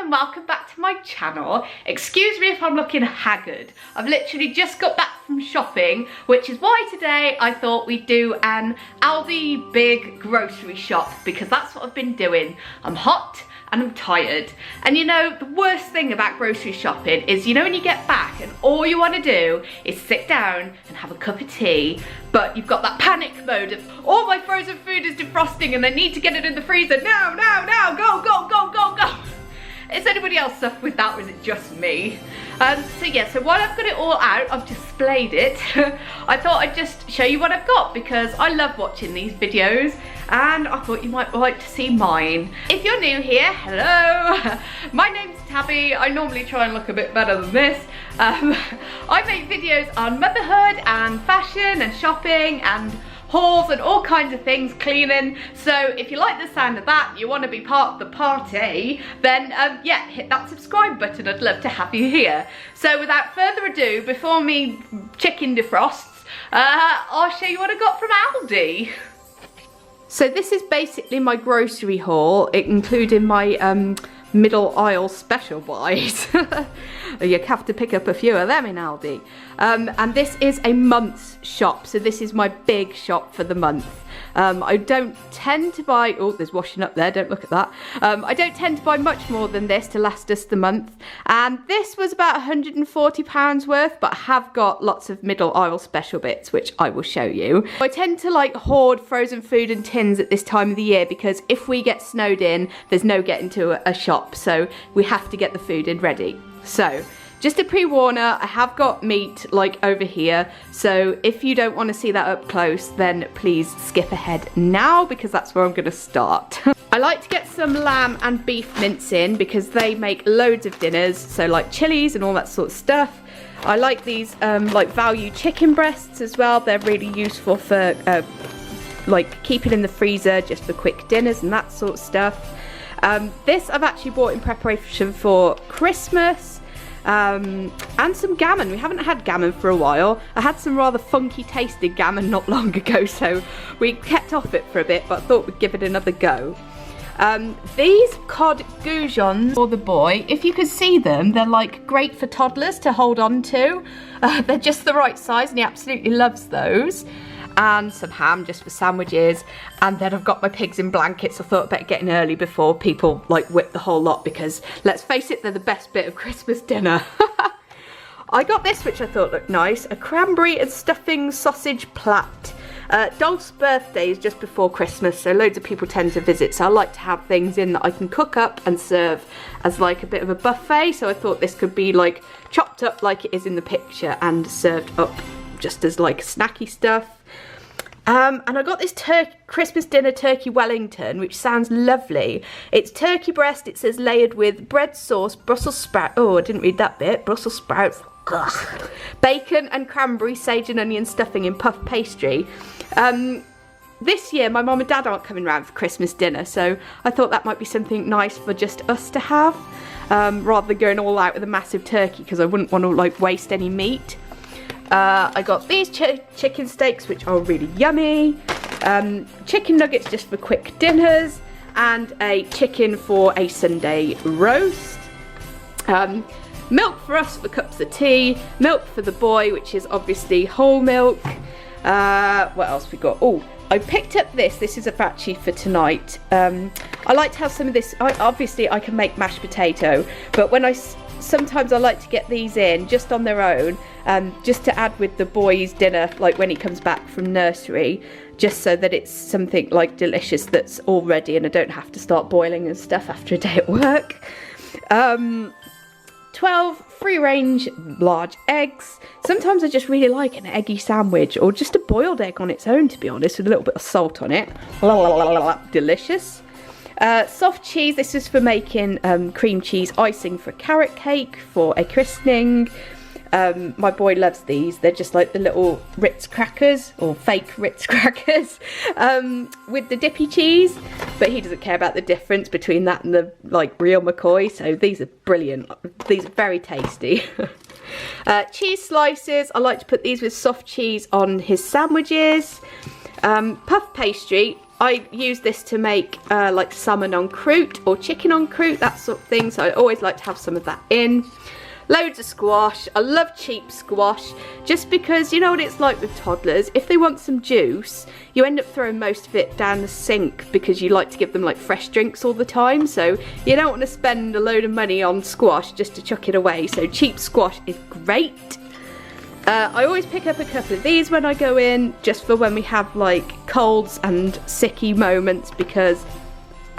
and welcome back to my channel. Excuse me if I'm looking haggard. I've literally just got back from shopping, which is why today I thought we'd do an Aldi big grocery shop, because that's what I've been doing. I'm hot and I'm tired. And you know, the worst thing about grocery shopping is, you know, when you get back and all you want to do is sit down and have a cup of tea, but you've got that panic mode of, all my frozen food is defrosting and I need to get it in the freezer now, go, go, go, go, go. Is anybody else suffer with that, or is it just me? So while I've got it all out, I've displayed it. I thought I'd just show you what I've got, because I love watching these videos and I thought you might like to see mine. If you're new here, hello. My name's Tabby. I normally try and look a bit better than this. I make videos on motherhood and fashion and shopping and hauls and all kinds of things, cleaning. So if you like the sound of that, you want to be part of the party, then yeah, hit that subscribe button. I'd love to have you here. So without further ado, before me chicken defrosts, I'll show you what I got from Aldi. So this is basically my grocery haul, including my middle aisle special buys. You have to pick up a few of them in Aldi. And this is a month's shop, so this is my big shop for the month. I don't tend to buy, oh, there's washing up there, don't look at that. I don't tend to buy much more than this to last us the month. And this was about £140 worth, but I have got lots of middle aisle special bits, which I will show you. I tend to like hoard frozen food and tins at this time of the year, because if we get snowed in, there's no getting to a shop, so we have to get the food in ready. So, just a pre-warner, I have got meat like over here, so if you don't want to see that up close, then please skip ahead now, because that's where I'm going to start. I like to get some lamb and beef mince in, because they make loads of dinners, so like chilies and all that sort of stuff. I like these like value chicken breasts as well. They're really useful for like keeping in the freezer just for quick dinners and that sort of stuff. This I've actually bought in preparation for Christmas, and some gammon. We haven't had gammon for a while. I had some rather funky tasting gammon not long ago, so we kept off it for a bit, but I thought we'd give it another go. These cod goujons for the boy, if you could see them, they're like great for toddlers to hold on to. They're just the right size and he absolutely loves those. And some ham just for sandwiches, and then I've got my pigs in blankets. I thought I'd better get in early before people like whip the whole lot, because let's face it, they're the best bit of Christmas dinner. I got this, which I thought looked nice, a cranberry and stuffing sausage plat. Dolph's birthday is just before Christmas, so loads of people tend to visit, so I like to have things in that I can cook up and serve as like a bit of a buffet. So I thought this could be like chopped up like it is in the picture and served up just as like snacky stuff. And I got this Christmas dinner turkey Wellington, which sounds lovely. It's turkey breast, it says layered with bread sauce, Brussels sprout, oh I didn't read that bit, Brussels sprouts, ugh. Bacon and cranberry, sage and onion stuffing in puff pastry. This year my mum and dad aren't coming round for Christmas dinner, so I thought that might be something nice for just us to have, rather than going all out with a massive turkey, because I wouldn't want to like waste any meat. I got these chicken steaks, which are really yummy, chicken nuggets just for quick dinners, and a chicken for a Sunday roast, milk for us for cups of tea, milk for the boy, which is obviously whole milk. What else we got? Oh, I picked up this is actually for tonight. I like to have some of this. Obviously I can make mashed potato, but sometimes I like to get these in just on their own, just to add with the boy's dinner, like when he comes back from nursery, just so that it's something like delicious that's all ready and I don't have to start boiling and stuff after a day at work. 12 free-range large eggs. Sometimes I just really like an eggy sandwich, or just a boiled egg on its own, to be honest, with a little bit of salt on it. Delicious. Soft cheese, this is for making cream cheese icing for a carrot cake for a christening. My boy loves these. They're just like the little Ritz crackers, or fake Ritz crackers, with the dippy cheese, but he doesn't care about the difference between that and the like real McCoy, so these are brilliant. These are very tasty. Cheese slices, I like to put these with soft cheese on his sandwiches. Puff pastry, I use this to make like salmon en croûte or chicken en croûte, that sort of thing, so I always like to have some of that in. Loads of squash. I love cheap squash just because you know what it's like with toddlers. If they want some juice, you end up throwing most of it down the sink because you like to give them like fresh drinks all the time, so you don't want to spend a load of money on squash just to chuck it away, so cheap squash is great. I always pick up a couple of these when I go in, just for when we have like colds and sicky moments, because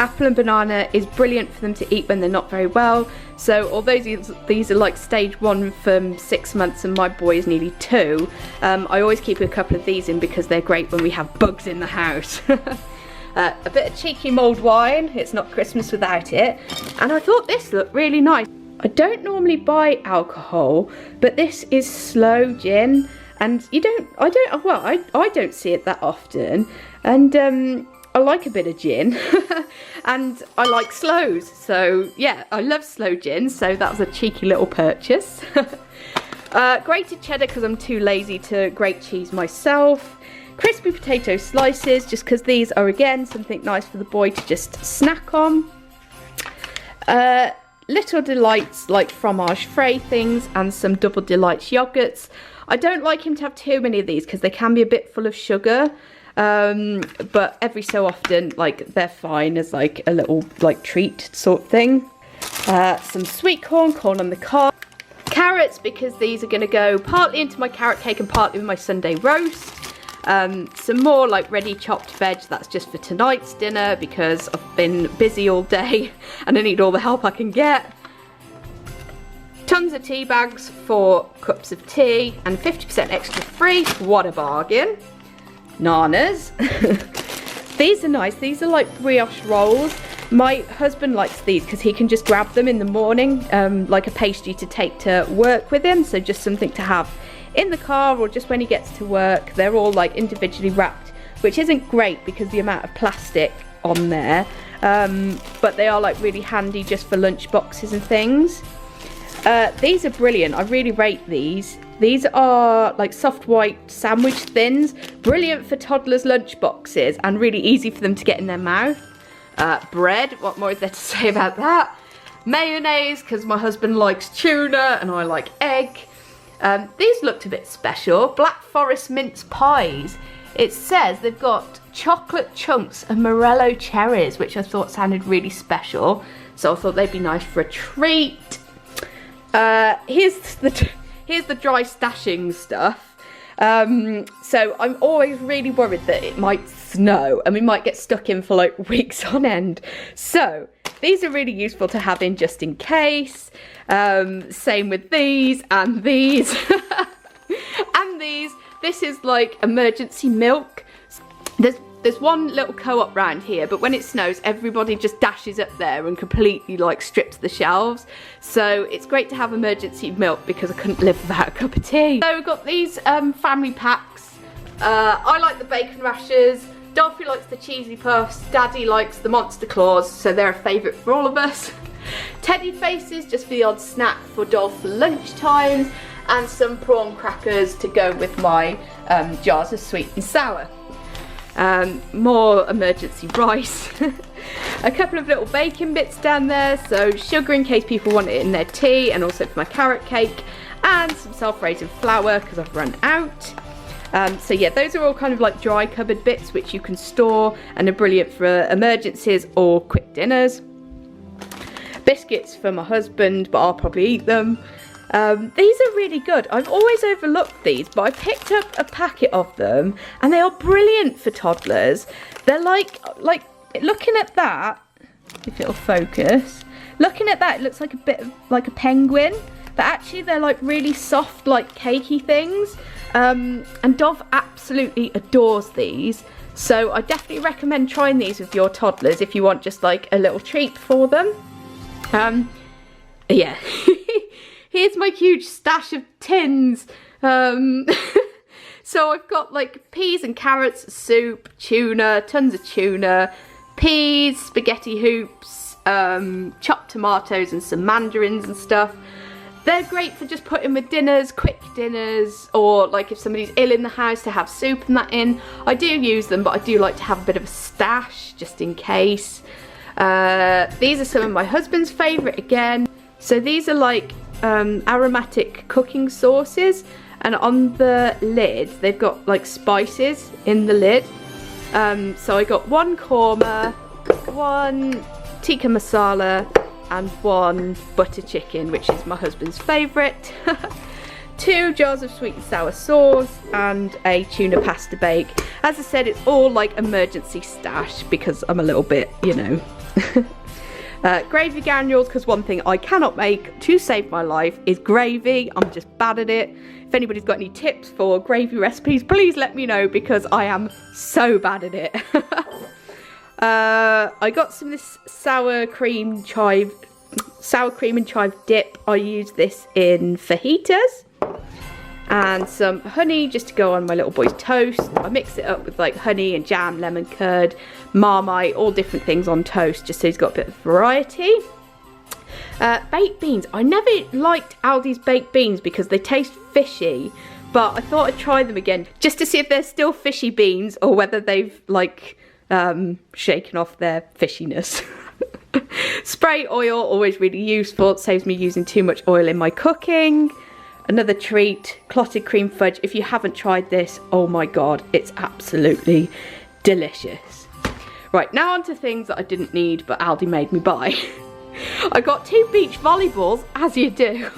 apple and banana is brilliant for them to eat when they're not very well. So although these are like stage 1 from 6 months and my boy is nearly 2, I always keep a couple of these in because they're great when we have bugs in the house. A bit of cheeky mulled wine, it's not Christmas without it. And I thought this looked really nice. I don't normally buy alcohol, but this is sloe gin, and I don't see it that often, and I like a bit of gin, and I like sloes, so yeah, I love sloe gin, so that was a cheeky little purchase. Grated cheddar because I'm too lazy to grate cheese myself. Crispy potato slices, just because these are again something nice for the boy to just snack on. Little Delights like fromage frais things and some Double Delights yogurts. I don't like him to have too many of these because they can be a bit full of sugar, but every so often like they're fine as like a little like treat sort of thing. Some sweet corn on the cob. Carrots, because these are going to go partly into my carrot cake and partly with my Sunday roast. Some more like ready chopped veg, that's just for tonight's dinner because I've been busy all day and I need all the help I can get. Tons of tea bags for cups of tea and 50% extra free, what a bargain. Nanas. These are nice, these are like brioche rolls. My husband likes these because he can just grab them in the morning, like a pastry to take to work with him, so just something to have in the car or just when he gets to work. They're all like individually wrapped, which isn't great because the amount of plastic on there, but they are like really handy just for lunch boxes and things. These are brilliant, I really rate these. These are like soft white sandwich thins, brilliant for toddlers' lunch boxes and really easy for them to get in their mouth. Bread, what more is there to say about that? Mayonnaise, because my husband likes tuna and I like egg. These looked a bit special. Black Forest mince pies. It says they've got chocolate chunks of Morello cherries, which I thought sounded really special. So I thought they'd be nice for a treat. Here's the dry stashing stuff. So I'm always really worried that it might snow and we might get stuck in for like weeks on end. So these are really useful to have in just in case. Same with these and these and these. This is like emergency milk. There's one little co-op round here, but when it snows everybody just dashes up there and completely like strips the shelves, so it's great to have emergency milk because I couldn't live without a cup of tea. So we've got these family packs. I like the bacon rashers, Dolphy likes the cheesy puffs, Daddy likes the monster claws, so they're a favourite for all of us. Teddy faces, just for the odd snack for Dolph for lunch times, and some prawn crackers to go with my jars of sweet and sour. More emergency rice. A couple of little bacon bits down there, so sugar in case people want it in their tea, and also for my carrot cake, and some self-raising flour because I've run out. So yeah, those are all kind of like dry cupboard bits which you can store and are brilliant for emergencies or quick dinners. Biscuits for my husband, but I'll probably eat them. These are really good. I've always overlooked these, but I picked up a packet of them and they are brilliant for toddlers. They're like looking at that, if it'll focus, looking at that it looks like a bit of like a penguin, but actually they're like really soft, like cakey things. And Dov absolutely adores these, so I definitely recommend trying these with your toddlers if you want just like a little treat for them. Yeah. Here's my huge stash of tins. So I've got like peas and carrots, soup, tuna, tons of tuna, peas, spaghetti hoops, chopped tomatoes and some mandarins and stuff. They're great for just putting with dinners, quick dinners, or like if somebody's ill in the house to have soup and that in. I do use them, but I do like to have a bit of a stash just in case. These are some of my husband's favourite again. So these are like aromatic cooking sauces, and on the lid they've got like spices in the lid. So I got one korma, one tikka masala, and one butter chicken, which is my husband's favourite. 2 jars of sweet and sour sauce, and a tuna pasta bake. As I said, it's all like emergency stash because I'm a little bit, you know. Gravy granules, because one thing I cannot make to save my life is gravy. I'm just bad at it. If anybody's got any tips for gravy recipes, please let me know, because I am so bad at it. I got some of this sour cream and chive dip. I use this in fajitas, and some honey just to go on my little boy's toast. I mix it up with like honey and jam, lemon curd, Marmite, all different things on toast, just so he's got a bit of variety. Baked beans. I never liked Aldi's baked beans because they taste fishy, but I thought I'd try them again just to see if they're still fishy beans or whether they've like shaken off their fishiness. Spray oil, always really useful. It saves me using too much oil in my cooking. Another treat, clotted cream fudge. If you haven't tried this, oh my god, it's absolutely delicious. Right, now on to things that I didn't need but Aldi made me buy. I got 2 beach volleyballs, as you do.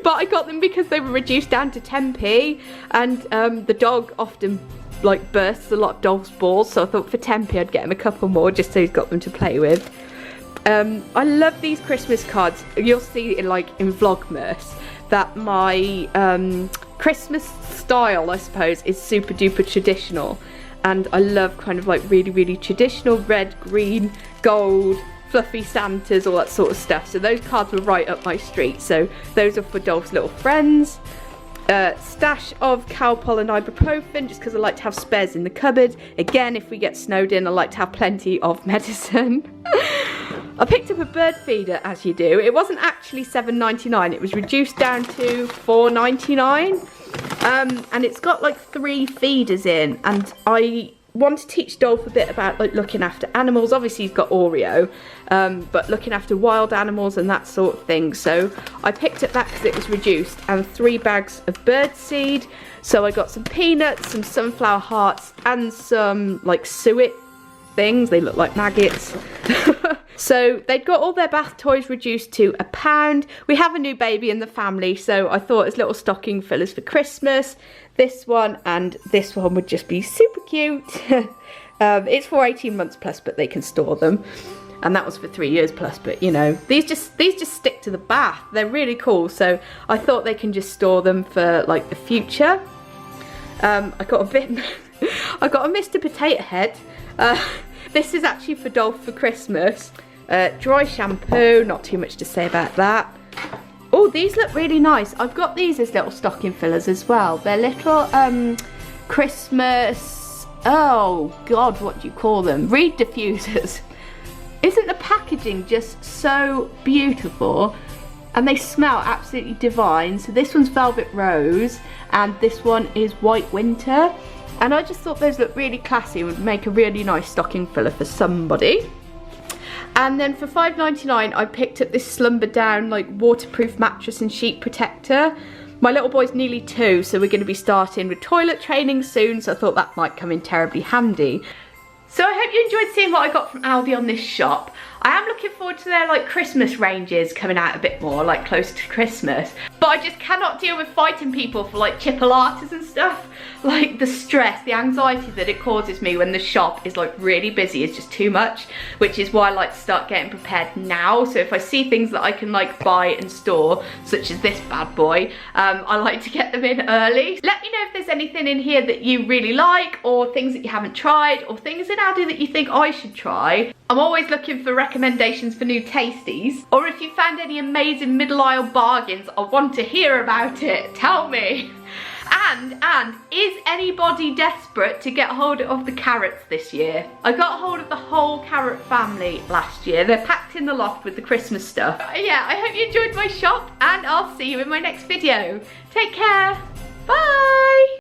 But I got them because they were reduced down to 10p, and the dog often like bursts a lot of dog's balls, so I thought for 10p I'd get him a couple more just so he's got them to play with. I love these Christmas cards. You'll see in Vlogmas that my Christmas style, I suppose, is super duper traditional, and I love kind of like really traditional red, green, gold, fluffy Santas, all that sort of stuff. So those cards were right up my street. So those are for Dolph's little friends. Stash of Calpol and ibuprofen, just because I like to have spares in the cupboard. Again, if we get snowed in, I like to have plenty of medicine. I picked up a bird feeder, as you do. It wasn't actually $7.99. It was reduced down to $4.99. And it's got like 3 feeders in, and I want to teach Dolph a bit about like looking after animals. Obviously he's got Oreo, but looking after wild animals and that sort of thing. So I picked up that because it was reduced, and 3 bags of bird seed. So I got some peanuts, some sunflower hearts, and some like suet things. They look like maggots. So they'd got all their bath toys reduced to £1. We have a new baby in the family, so I thought as little stocking fillers for Christmas, this one and this one would just be super cute. It's for 18 months plus, but they can store them. And that was for 3 years plus, but you know, these just stick to the bath. They're really cool, so I thought they can just store them for like the future. I got a Mr. Potato Head. This is actually for Dolph for Christmas. Dry shampoo, not too much to say about that. Oh, these look really nice. I've got these as little stocking fillers as well. They're little Christmas, oh god, what do you call them? Reed diffusers. Isn't the packaging just so beautiful? And they smell absolutely divine. So this one's Velvet Rose, and this one is White Winter. And I just thought those looked really classy and would make a really nice stocking filler for somebody. And then for $5.99 I picked up this Slumber Down like waterproof mattress and sheet protector. My little boy's nearly 2, so we're going to be starting with toilet training soon, so I thought that might come in terribly handy. So I hope you enjoyed seeing what I got from Aldi on this shop. I am looking forward to their like Christmas ranges coming out a bit more, like closer to Christmas. But I just cannot deal with fighting people for like chipolatas and stuff. Like the stress, the anxiety that it causes me when the shop is like really busy is just too much. Which is why I like to start getting prepared now. So if I see things that I can like buy and store, such as this bad boy, I like to get them in early. Let me know if there's anything in here that you really like, or things that you haven't tried, or things in Aldi that you think I should try. I'm always looking for recommendations for new tasties. Or if you found any amazing middle aisle bargains, I want to hear about it. Tell me. And is anybody desperate to get hold of the carrots this year? I got hold of the whole carrot family last year. They're packed in the loft with the Christmas stuff. Yeah, I hope you enjoyed my shop and I'll see you in my next video. Take care. Bye.